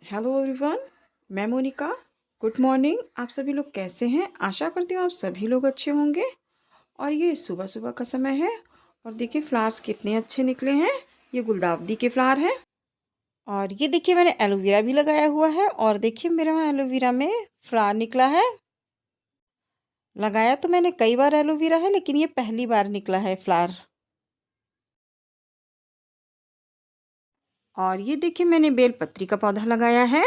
Hello everyone. मैं Monika. Good morning. आप सभी लोग कैसे हैं? आशा करती हूँ आप सभी लोग अच्छे होंगे। और ये सुबह सुबह का समय है और देखिए फ्लावर्स कितने अच्छे निकले हैं। ये गुलदावदी के फ्लावर हैं। और ये देखिए मैंने एलोवेरा भी लगाया हुआ है और देखिए मेरे वहाँ एलोवेरा में फ्लावर निकला है। लगाया तो मैंने कई बार एलोवेरा है, लेकिन ये पहली बार निकला है फ्लावर। और ये देखिए मैंने बेलपत्री का पौधा लगाया है।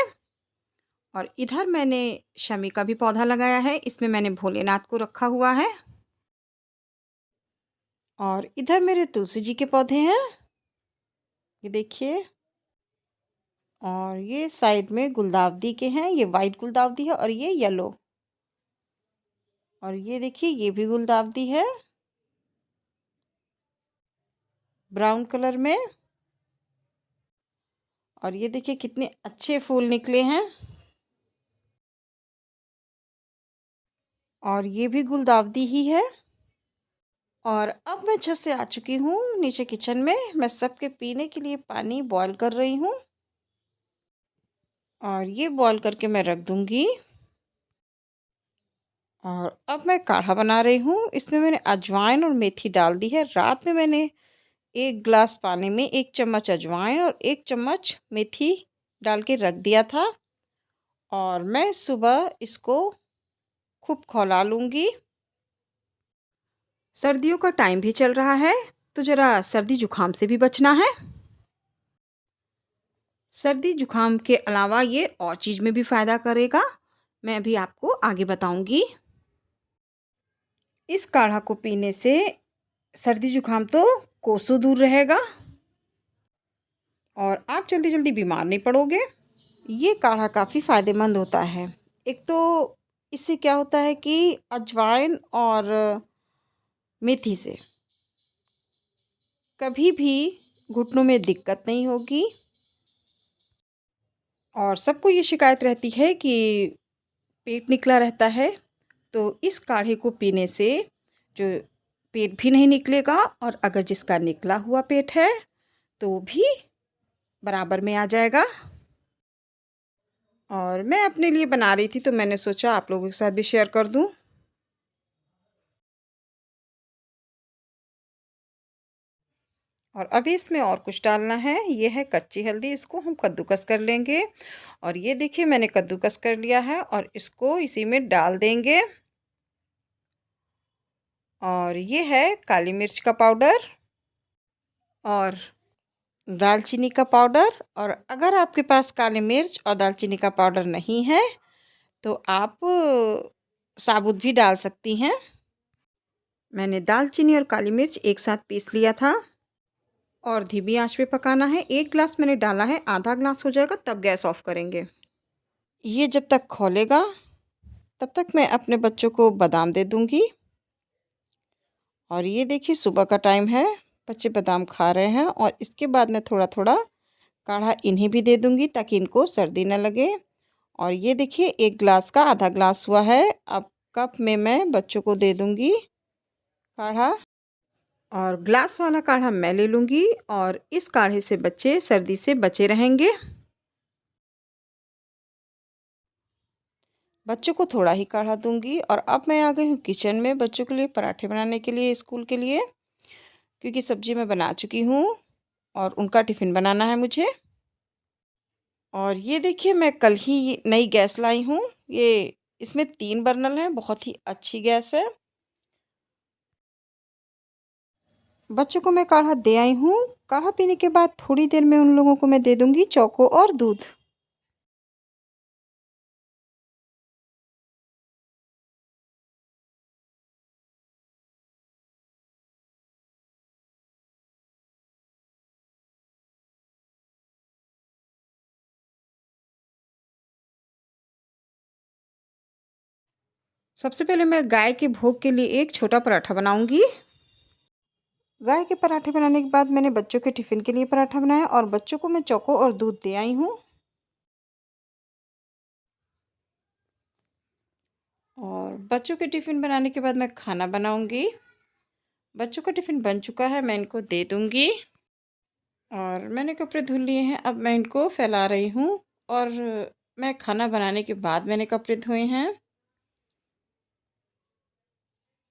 और इधर मैंने शमी का भी पौधा लगाया है। इसमें मैंने भोलेनाथ को रखा हुआ है। और इधर मेरे तुलसी जी के पौधे हैं, ये देखिए। और ये साइड में गुलदावदी के हैं, ये वाइट गुलदावदी है और ये येलो। और ये देखिए ये भी गुलदावदी है ब्राउन कलर में। और ये देखिए कितने अच्छे फूल निकले हैं। और ये भी गुलदावदी ही है। और अब मैं छत से आ चुकी हूँ नीचे किचन में। मैं सबके पीने के लिए पानी बॉईल कर रही हूँ। और ये बॉईल करके मैं रख दूँगी। और अब मैं काढ़ा बना रही हूँ। इसमें मैंने अजवाइन और मेथी डाल दी है। रात में मैंने 1 ग्लास पानी में 1 चम्मच अजवाइन और 1 चम्मच मेथी डाल के रख दिया था। और मैं सुबह इसको खूब खौला लूँगी। सर्दियों का टाइम भी चल रहा है, तो ज़रा सर्दी जुकाम से भी बचना है। सर्दी जुकाम के अलावा ये और चीज़ में भी फ़ायदा करेगा। मैं अभी आपको आगे बताऊँगी। इस काढ़ा को पीने से सर्दी जुकाम तो कोसों दूर रहेगा और आप जल्दी जल्दी बीमार नहीं पड़ोगे। ये काढ़ा काफ़ी फ़ायदेमंद होता है। एक तो इससे क्या होता है कि अजवाइन और मेथी से कभी भी घुटनों में दिक्कत नहीं होगी। और सबको ये शिकायत रहती है कि पेट निकला रहता है, तो इस काढ़े को पीने से जो पेट भी नहीं निकलेगा और अगर जिसका निकला हुआ पेट है तो भी बराबर में आ जाएगा। और मैं अपने लिए बना रही थी तो मैंने सोचा आप लोगों के साथ भी शेयर कर दूं। और अभी इसमें और कुछ डालना है। ये है कच्ची हल्दी, इसको हम कद्दूकस कर लेंगे। और ये देखिए मैंने कद्दूकस कर लिया है और इसको इसी में डाल देंगे। और ये है काली मिर्च का पाउडर और दालचीनी का पाउडर। और अगर आपके पास काली मिर्च और दालचीनी का पाउडर नहीं है तो आप साबुत भी डाल सकती हैं। मैंने दालचीनी और काली मिर्च एक साथ पीस लिया था और धीमी आंच पे पकाना है। 1 ग्लास मैंने डाला है, आधा ग्लास हो जाएगा तब गैस ऑफ करेंगे। ये जब तक खौलेगा तब तक मैं अपने बच्चों को बादाम दे दूँगी। और ये देखिए सुबह का टाइम है, बच्चे बादाम खा रहे हैं। और इसके बाद मैं थोड़ा थोड़ा काढ़ा इन्हें भी दे दूँगी ताकि इनको सर्दी न लगे। और ये देखिए 1 ग्लास का आधा ग्लास हुआ है। अब कप में मैं बच्चों को दे दूँगी काढ़ा। और ग्लास वाला काढ़ा मैं ले लूँगी और इस काढ़े से बच्चे सर्दी से बचे रहेंगे। बच्चों को थोड़ा ही काढ़ा दूँगी। और अब मैं आ गई हूँ किचन में बच्चों के लिए पराठे बनाने के लिए, स्कूल के लिए, क्योंकि सब्ज़ी मैं बना चुकी हूँ और उनका टिफ़िन बनाना है मुझे। और ये देखिए मैं कल ही ये नई गैस लाई हूँ। ये इसमें 3 बर्नल हैं, बहुत ही अच्छी गैस है। बच्चों को मैं काढ़ा दे आई हूँ। काढ़ा पीने के बाद थोड़ी देर में उन लोगों को मैं दे दूँगी चोको और दूध। सबसे पहले मैं गाय के भोग के लिए एक छोटा पराठा बनाऊँगी। गाय के पराठे बनाने के बाद मैंने बच्चों के टिफ़िन के लिए पराठा बनाया और बच्चों को मैं चोको और दूध दे आई हूँ। और बच्चों के टिफ़िन बनाने के बाद मैं खाना बनाऊँगी। बच्चों का टिफ़िन बन चुका है, मैं इनको दे दूँगी। और मैंने कपड़े धुल लिए हैं, अब मैं इनको फैला रही हूँ और मैं खाना बनाने के बाद मैंने कपड़े धोए हैं।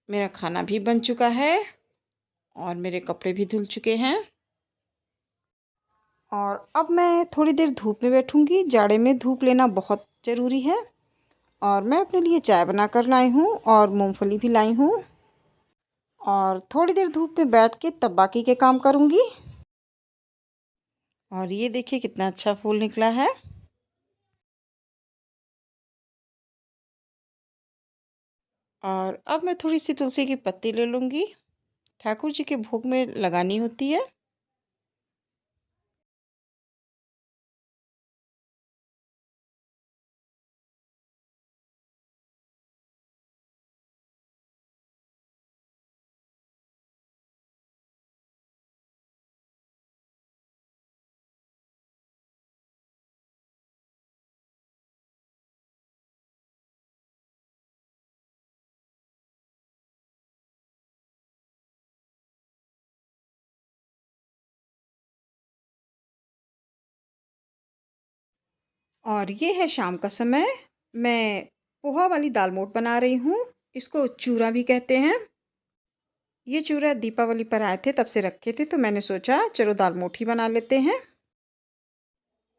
मेरा खाना भी बन चुका है और मेरे कपड़े भी धुल चुके हैं। और अब मैं थोड़ी देर धूप में बैठूंगी। जाड़े में धूप लेना बहुत ज़रूरी है। और मैं अपने लिए चाय बना कर लाई हूँ और मूंगफली भी लाई हूँ। और थोड़ी देर धूप में बैठ के तब बाकी के काम करूँगी। और ये देखिए कितना अच्छा फूल निकला है। और अब मैं थोड़ी सी तुलसी की पत्ती ले लूँगी। ठाकुर जी के भोग में लगानी होती है। और ये है शाम का समय। मैं पोहा वाली दाल मोठ बना रही हूँ। इसको चूरा भी कहते हैं। ये चूरा दीपावली पर आए थे तब से रखे थे, तो मैंने सोचा चलो दाल मोठी बना लेते हैं।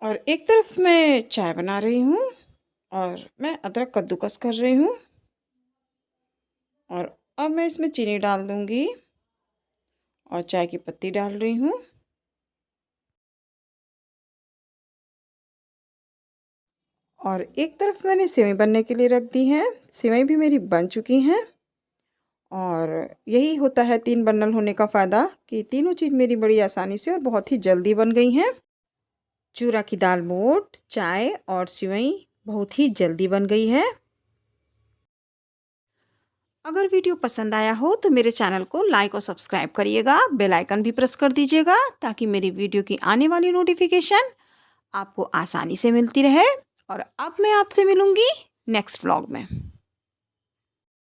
और एक तरफ मैं चाय बना रही हूँ और मैं अदरक कद्दूकस कर रही हूँ। और अब मैं इसमें चीनी डाल दूँगी और चाय की पत्ती डाल रही हूँ। और एक तरफ मैंने सेवई बनने के लिए रख दी हैं। सेवई भी मेरी बन चुकी हैं। और यही होता है तीन बर्नल होने का फ़ायदा कि तीनों चीज़ मेरी बड़ी आसानी से और बहुत ही जल्दी बन गई हैं। चूरा की दाल मोठ, चाय और सेवई बहुत ही जल्दी बन गई है। अगर वीडियो पसंद आया हो तो मेरे चैनल को लाइक और सब्सक्राइब करिएगा। बेल आइकन भी प्रेस कर दीजिएगा ताकि मेरी वीडियो की आने वाली नोटिफिकेशन आपको आसानी से मिलती रहे। और अब मैं आपसे मिलूँगी नेक्स्ट व्लॉग में।